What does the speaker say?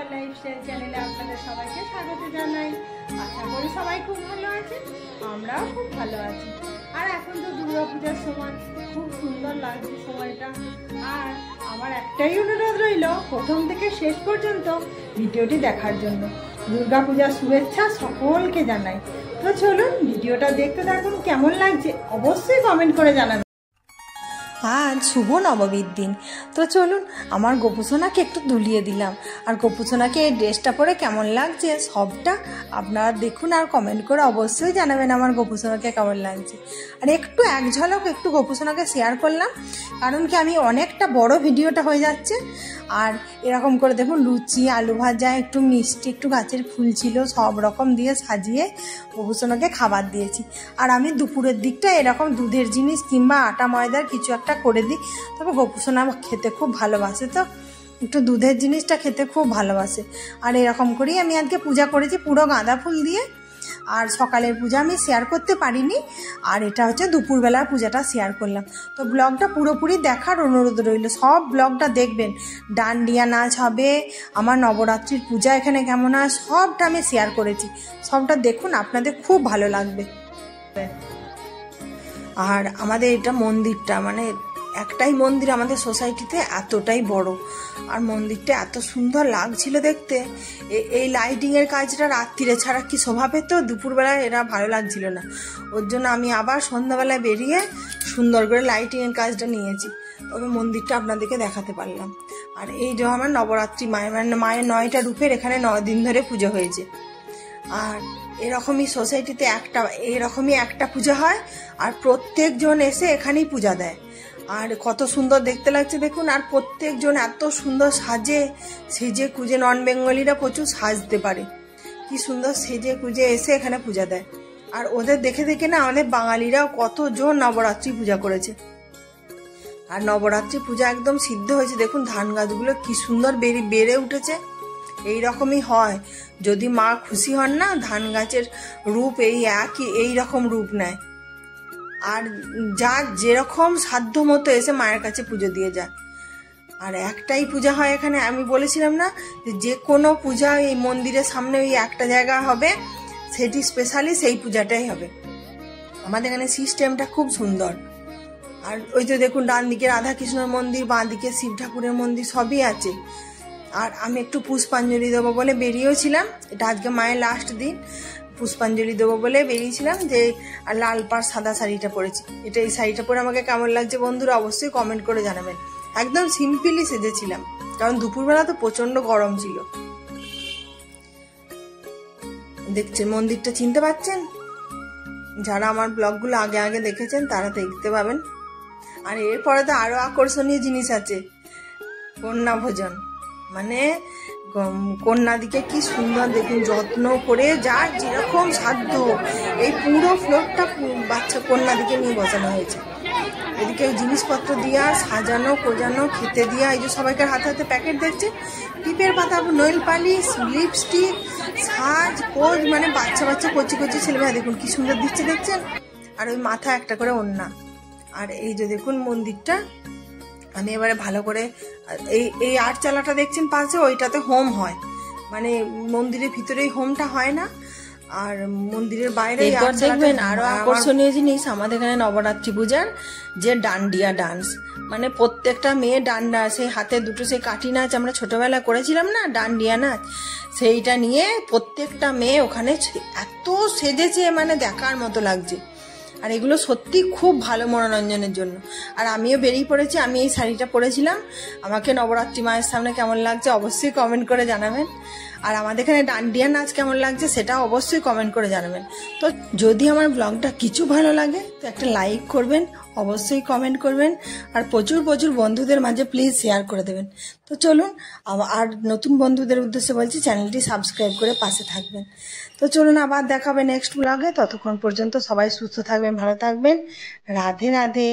আবার লাইফস্টাইল চ্যানেলে আপনাদের সবাইকে স্বাগত জানাই। আশা করি সবাই খুব ভালো আছে, আমরাও খুব ভালো আছি। আর এখন তো দুর্গাপূজার সময়, খুব সুন্দর লাগছে সময়টা। আর আমার একটাই অনুরোধ রইল, প্রথম থেকে শেষ পর্যন্ত ভিডিওটি দেখার জন্য। দুর্গাপূজার শুভেচ্ছা সকলকে জানাই। তো চলুন ভিডিওটা দেখতে থাকুন, কেমন লাগছে অবশ্যই কমেন্ট করে জানাবেন। আজ শুভ নবমীর দিন। তো চলুন আমার গোপুসোনাকে একটু দুলিয়ে দিলাম। আর গোপুসোনাকে এই ড্রেসটা পরে কেমন লাগছে সবটা আপনারা দেখুন আর কমেন্ট করে অবশ্যই জানাবেন আমার গোপুসোনাকে কেমন লাগছে। আর একটু এক ঝলক একটু গোপুসোনাকে শেয়ার করলাম, কারণ কি আমি অনেকটা বড় ভিডিওটা হয়ে যাচ্ছে। আর এরকম করে দেখুন লুচি, আলু ভাজা, একটু মিষ্টি, একটু গাছের ফুল ছিল, সব রকম দিয়ে সাজিয়ে গোপুসোনাকে খাবার দিয়েছি। আর আমি দুপুরের দিকটা এরকম দুধের জিনিস কিংবা আটা ময়দার কিছু একটা করে দিই। তবে গোপুসোনা খেতে খুব ভালোবাসে, তো একটু দুধের জিনিসটা খেতে খুব ভালোবাসে। আর এরকম করেই আমি আজকে পূজা করেছি পুরো গাঁদা ফুল দিয়ে। আর সকালের পূজা আমি শেয়ার করতে পারিনি, আর এটা হচ্ছে দুপুরবেলার পূজাটা শেয়ার করলাম। তো ব্লগটা পুরোপুরি দেখার অনুরোধ রইল, সব ব্লগটা দেখবেন। ডান্ডিয়া নাচ হবে, আমার নবরাত্রির পূজা এখানে কেমন হয় সবটা আমি শেয়ার করেছি, সবটা দেখুন, আপনাদের খুব ভালো লাগবে। আর আমাদের এটা মন্দিরটা মানে একটাই মন্দির আমাদের সোসাইটিতে, এতটাই বড়। আর মন্দিরটা এত সুন্দর লাগছিল দেখতে। এই লাইটিংয়ের কাজটা রাত্রিরে ছাড়া কি শোভা পেত, দুপুরবেলায় এরা ভালো লাগছিল না। ওর জন্য আমি আবার সন্ধ্যাবেলায় বেরিয়ে সুন্দর করে লাইটিংয়ের কাজটা নিয়েছি, তবে মন্দিরটা আপনাদেরকে দেখাতে পারলাম। আর এই যে আমার নবরাত্রি মায়ের 9টা রূপের এখানে 9 দিন ধরে পুজো হয়েছে। আর এরকমই সোসাইটিতে এরকমই একটা পূজা হয়, আর প্রত্যেকজন এসে এখানেই পূজা দেয়। আর কত সুন্দর দেখতে লাগছে দেখুন। আর প্রত্যেকজন এত সুন্দর সেজে কুজে, নন বেঙ্গলিরা প্রচুর সাজতে পারে, কি সুন্দর সেজে কুজে এসে এখানে পূজা দেয়। আর ওদের দেখে দেখে না আমাদের বাঙালিরাও কতজন নবরাত্রি পূজা করেছে। আর নবরাত্রি পূজা একদম সিদ্ধ হয়েছে দেখুন, ধান গাছগুলো কি সুন্দর বেড়ে উঠেছে। এই রকমই হয়, যদি মা খুশি হন না, ধান গাছের রূপ এই রকম রূপ নেয়। আর যার যেরকম সাধ্য মতো এসে মায়ের কাছে পুজো দিয়ে যায়। আর একটাই পূজা হয় এখানে, আমি বলেছিলাম না যে কোনো পূজা এই মন্দিরের সামনে ওই একটা জায়গা হবে, সেটি স্পেশালি সেই পূজাটাই হবে। আমাদের এখানে সিস্টেমটা খুব সুন্দর। আর ওই তো দেখুন ডান দিকে রাধাকৃষ্ণর মন্দির, বাঁ দিকে শিব ঠাকুরের মন্দির, সবই আছে। আর আমি একটু পুষ্পাঞ্জলি দেবো বলে বেরিয়েছিলাম, এটা আজকে মায়ের লাস্ট দিন, পুষ্পাঞ্জলি দেবো বলে বেরিয়েছিলাম। যে আর লাল পাড় সাদা শাড়িটা পরেছি, এই শাড়িটা পরে আমাকে কেমন লাগছে বন্ধুরা অবশ্যই কমেন্ট করে জানাবেন। একদম সিম্পলি সেজেছিলাম, কারণ দুপুরবেলা তো প্রচন্ড গরম ছিল। দেখছেন মন্দিরটা চিনতে পারছেন? যারা আমার ব্লগগুলো আগে দেখেছেন তারা দেখতে পাবেন। আর এরপরে তো আরো আকর্ষণীয় জিনিস আছে, কন্যা ভোজন। মানে কন্যাদিকে কি সুন্দর দেখুন, যত্ন করে যার যেরকম সাধ্য এই পুরো ফ্লোরটা বাচ্চা কন্যাদিকে নিয়ে বসানো হয়েছে। এদিকে জিনিসপত্র দিয়া সাজানো কোজানো, খেতে দিয়া, এই যে সবাইকার হাতে হাতে প্যাকেট দেখছে, টিপের পাতা, নেল পালিশ, লিপস্টিক, সাজ কোজ, মানে বাচ্চা কচি ছেলেমেয়ে দেখুন কি সুন্দর দিচ্ছে দেখছেন। আর ওই মাথা একটা করে ওড়না। আর এই যে দেখুন মন্দিরটা, আমি এবারে ভালো করে এই আটচালাটা দেখছেন পাশে, ওইটাতে হোম হয়, মানে মন্দিরের ভিতরে হোমটা হয় না, আর মন্দিরের বাইরে দেখবেন আরো আকর্ষণীয় জিনিস আমাদের এখানে নবরাত্রি পূজার যে ডান্ডিয়া ডান্স, মানে প্রত্যেকটা মেয়ে ডান্ডা, সেই হাতে দুটো সেই কাঠি নাচ আমরা ছোটবেলা করেছিলাম না, ডান্ডিয়া নাচ, সেইটা নিয়ে প্রত্যেকটা মেয়ে ওখানে এত সেজেছে, মানে দেখার মতো লাগছে। আর এগুলো সত্যি খুব ভালো মনোরঞ্জনের জন্য। আর আমিও বেরিয়ে পড়েছি, আমি এই শাড়িটা পরেছিলাম। আমাকে নবরাত্রি মায়ের সামনে কেমন লাগছে অবশ্যই কমেন্ট করে জানাবেন। আর আমাদের এখানে ডান্ডিয়া নাচ কেমন লাগছে সেটা অবশ্যই কমেন্ট করে জানাবেন। তো যদি আমার ব্লগটা কিছু ভালো লাগে তো একটা লাইক করবেন, অবশ্যই কমেন্ট করবেন, আর প্রচুর বন্ধুদের মাঝে প্লিজ শেয়ার করে দেবেন। তো চলুন, আর নতুন বন্ধুদের উদ্দেশ্যে বলছি চ্যানেলটি সাবস্ক্রাইব করে পাশে থাকবেন। তো চলুন আবার দেখাবে নেক্সট ব্লগে, ততক্ষণ পর্যন্ত সবাই সুস্থ থাকবেন, ভালো থাকবেন। রাধে রাধে।